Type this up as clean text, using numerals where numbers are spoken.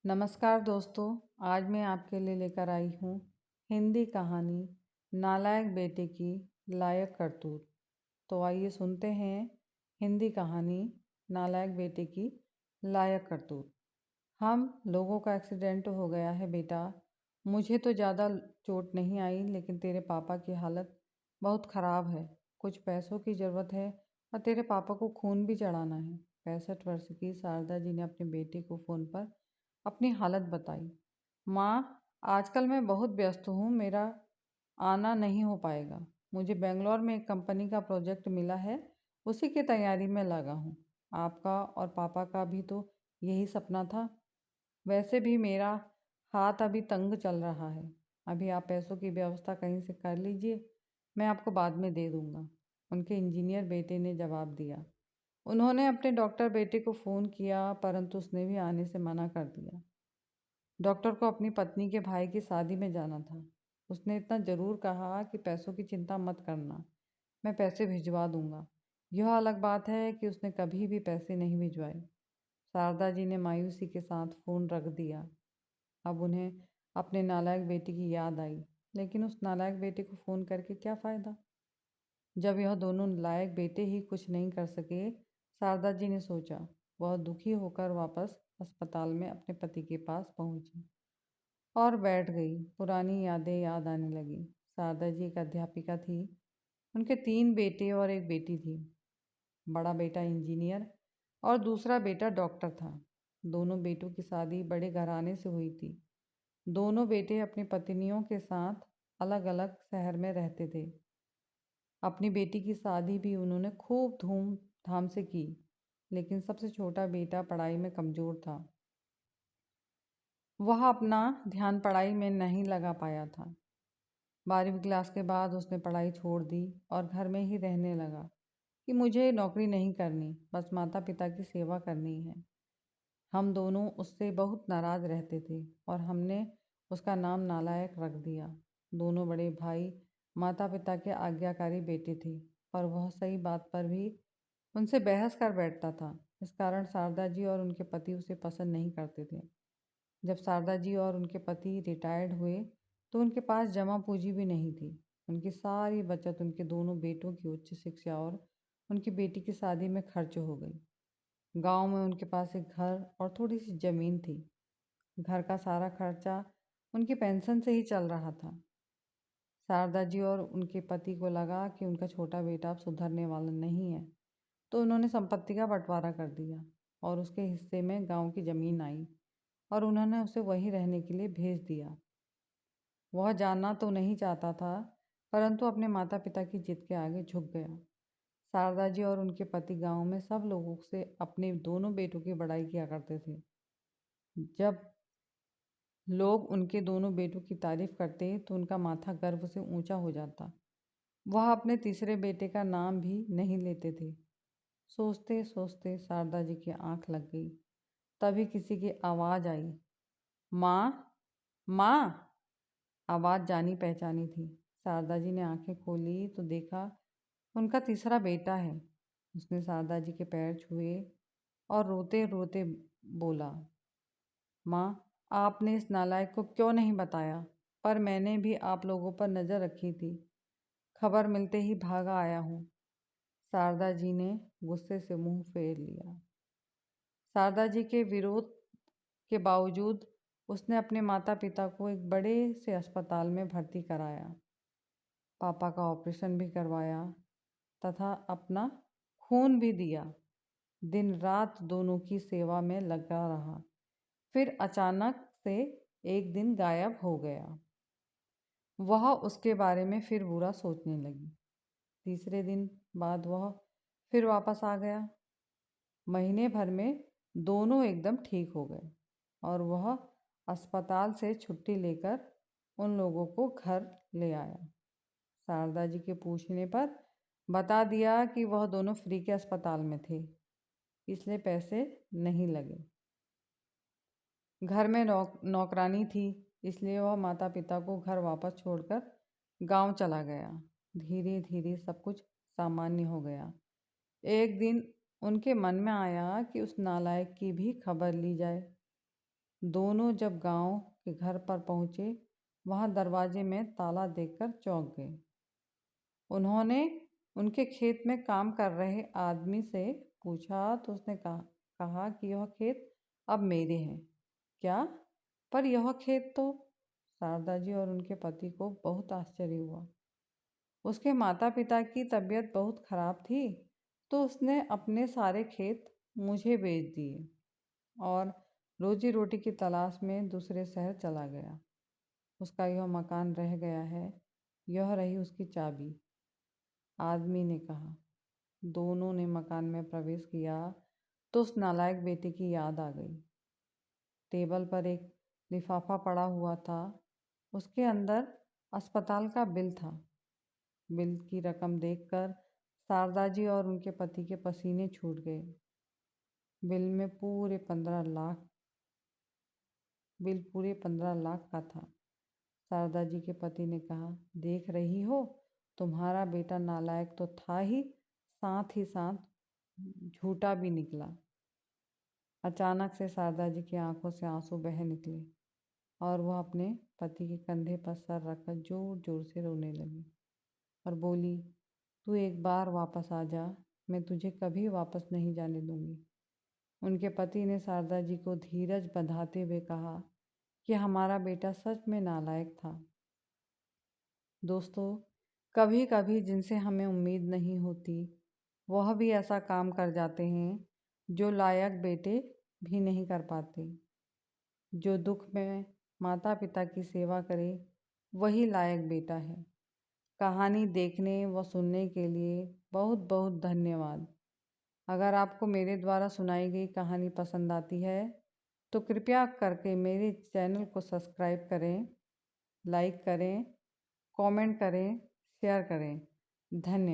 नमस्कार दोस्तों। आज मैं आपके लिए लेकर आई हूँ हिंदी कहानी नालायक बेटे की लायक करतूत। तो आइए सुनते हैं हिंदी कहानी नालायक बेटे की लायक करतूत। हम लोगों का एक्सीडेंट हो गया है बेटा। मुझे तो ज़्यादा चोट नहीं आई, लेकिन तेरे पापा की हालत बहुत ख़राब है। कुछ पैसों की ज़रूरत है और तेरे पापा को खून भी चढ़ाना है। 65 वर्ष की शारदा जी ने अपने बेटे को फ़ोन पर अपनी हालत बताई। माँ, आजकल मैं बहुत व्यस्त हूँ, मेरा आना नहीं हो पाएगा। मुझे बेंगलोर में एक कंपनी का प्रोजेक्ट मिला है, उसी की तैयारी में लगा हूँ। आपका और पापा का भी तो यही सपना था। वैसे भी मेरा हाथ अभी तंग चल रहा है। अभी आप पैसों की व्यवस्था कहीं से कर लीजिए, मैं आपको बाद में दे दूँगा। उनके इंजीनियर बेटे ने जवाब दिया। उन्होंने अपने डॉक्टर बेटे को फ़ोन किया, परंतु उसने भी आने से मना कर दिया। डॉक्टर को अपनी पत्नी के भाई की शादी में जाना था। उसने इतना ज़रूर कहा कि पैसों की चिंता मत करना, मैं पैसे भिजवा दूंगा। यह अलग बात है कि उसने कभी भी पैसे नहीं भिजवाए। शारदा जी ने मायूसी के साथ फ़ोन रख दिया। अब उन्हें अपने नालायक बेटे की याद आई, लेकिन उस नालायक बेटे को फ़ोन करके क्या फ़ायदा जब यह दोनों लायक बेटे ही कुछ नहीं कर सके। शारदा जी ने सोचा। वह दुखी होकर वापस अस्पताल में अपने पति के पास पहुंची और बैठ गई। पुरानी यादें याद आने लगी। शारदा जी एक अध्यापिका थी। उनके 3 बेटे और एक बेटी थी। बड़ा बेटा इंजीनियर और दूसरा बेटा डॉक्टर था। दोनों बेटों की शादी बड़े घराने से हुई थी। दोनों बेटे अपनी पत्नियों के साथ अलग अलग शहर में रहते थे। अपनी बेटी की शादी भी उन्होंने खूब धूमधाम से की, लेकिन सबसे छोटा बेटा पढ़ाई में कमज़ोर था। वह अपना ध्यान पढ़ाई में नहीं लगा पाया था। 12वीं क्लास के बाद उसने पढ़ाई छोड़ दी और घर में ही रहने लगा कि मुझे नौकरी नहीं करनी, बस माता पिता की सेवा करनी है। हम दोनों उससे बहुत नाराज़ रहते थे और हमने उसका नाम नालायक रख दिया। दोनों बड़े भाई माता पिता के आज्ञाकारी बेटे थे और वह सही बात पर भी उनसे बहस कर बैठता था। इस कारण शारदा जी और उनके पति उसे पसंद नहीं करते थे। जब शारदा जी और उनके पति रिटायर्ड हुए तो उनके पास जमा पूंजी भी नहीं थी। उनकी सारी बचत उनके दोनों बेटों की उच्च शिक्षा और उनकी बेटी की शादी में खर्च हो गई। गांव में उनके पास एक घर और थोड़ी सी ज़मीन थी। घर का सारा खर्चा उनकी पेंशन से ही चल रहा था। शारदा जी और उनके पति को लगा कि उनका छोटा बेटा अब सुधरने वाला नहीं है, तो उन्होंने संपत्ति का बंटवारा कर दिया और उसके हिस्से में गांव की ज़मीन आई और उन्होंने उसे वहीं रहने के लिए भेज दिया। वह जानना तो नहीं चाहता था, परंतु अपने माता पिता की जिद के आगे झुक गया। शारदा जी और उनके पति गांव में सब लोगों से अपने दोनों बेटों की बड़ाई किया करते थे। जब लोग उनके दोनों बेटों की तारीफ करते तो उनका माथा गर्व से ऊंचा हो जाता। वह अपने तीसरे बेटे का नाम भी नहीं लेते थे। सोचते सोचते शारदा जी की आंख लग गई। तभी किसी की आवाज़ आई, माँ, माँ। आवाज़ जानी पहचानी थी। शारदा जी ने आंखें खोली तो देखा उनका तीसरा बेटा है। उसने शारदा जी के पैर छुए और रोते रोते बोला, माँ, आपने इस नालायक को क्यों नहीं बताया? पर मैंने भी आप लोगों पर नज़र रखी थी। खबर मिलते ही भागा आया हूँ। शारदा जी ने गुस्से से मुंह फेर लिया। शारदा जी के विरोध के बावजूद उसने अपने माता पिता को एक बड़े से अस्पताल में भर्ती कराया। पापा का ऑपरेशन भी करवाया तथा अपना खून भी दिया। दिन रात दोनों की सेवा में लगा रहा। फिर अचानक से एक दिन गायब हो गया। वह उसके बारे में फिर बुरा सोचने लगी। तीसरे दिन बाद वह फिर वापस आ गया। महीने भर में दोनों एकदम ठीक हो गए और वह अस्पताल से छुट्टी लेकर उन लोगों को घर ले आया। शारदा जी के पूछने पर बता दिया कि वह दोनों फ्री के अस्पताल में थे, इसलिए पैसे नहीं लगे। घर में नौकरानी थी, इसलिए वह माता पिता को घर वापस छोड़कर गांव चला गया। धीरे धीरे सब कुछ सामान्य हो गया। एक दिन उनके मन में आया कि उस नालायक की भी खबर ली जाए। दोनों जब गांव के घर पर पहुंचे, वहां दरवाजे में ताला देखकर चौंक गए। उन्होंने उनके खेत में काम कर रहे आदमी से पूछा तो उसने कहा कि यह खेत अब मेरे हैं। क्या? पर यह खेत तो। शारदा जी और उनके पति को बहुत आश्चर्य हुआ। उसके माता पिता की तबीयत बहुत खराब थी, तो उसने अपने सारे खेत मुझे बेच दिए और रोजी रोटी की तलाश में दूसरे शहर चला गया। उसका यह मकान रह गया है, यह रही उसकी चाबी, आदमी ने कहा। दोनों ने मकान में प्रवेश किया तो उस नालायक बेटे की याद आ गई। टेबल पर एक लिफाफा पड़ा हुआ था, उसके अंदर अस्पताल का बिल था। बिल की रकम देखकर शारदा जी और उनके पति के पसीने छूट गए। बिल में पूरे 15 लाख बिल पूरे 15 लाख का था। शारदा जी के पति ने कहा, देख रही हो, तुम्हारा बेटा नालायक तो था ही साथ झूठा भी निकला। अचानक से शारदा जी की आंखों से आंसू बह निकले और वह अपने पति के कंधे पर सर रखकर जोर जोर से रोने लगी और बोली, तू एक बार वापस आ जा, मैं तुझे कभी वापस नहीं जाने दूंगी। उनके पति ने शारदा जी को धीरज बंधाते हुए कहा कि हमारा बेटा सच में नालायक था। दोस्तों, कभी कभी जिनसे हमें उम्मीद नहीं होती, वह भी ऐसा काम कर जाते हैं जो लायक बेटे भी नहीं कर पाते। जो दुख में माता पिता की सेवा करे, वही लायक बेटा है। कहानी देखने व सुनने के लिए बहुत बहुत धन्यवाद। अगर आपको मेरे द्वारा सुनाई गई कहानी पसंद आती है तो कृपया करके मेरे चैनल को सब्सक्राइब करें, लाइक करें, कमेंट करें, शेयर करें। धन्यवाद।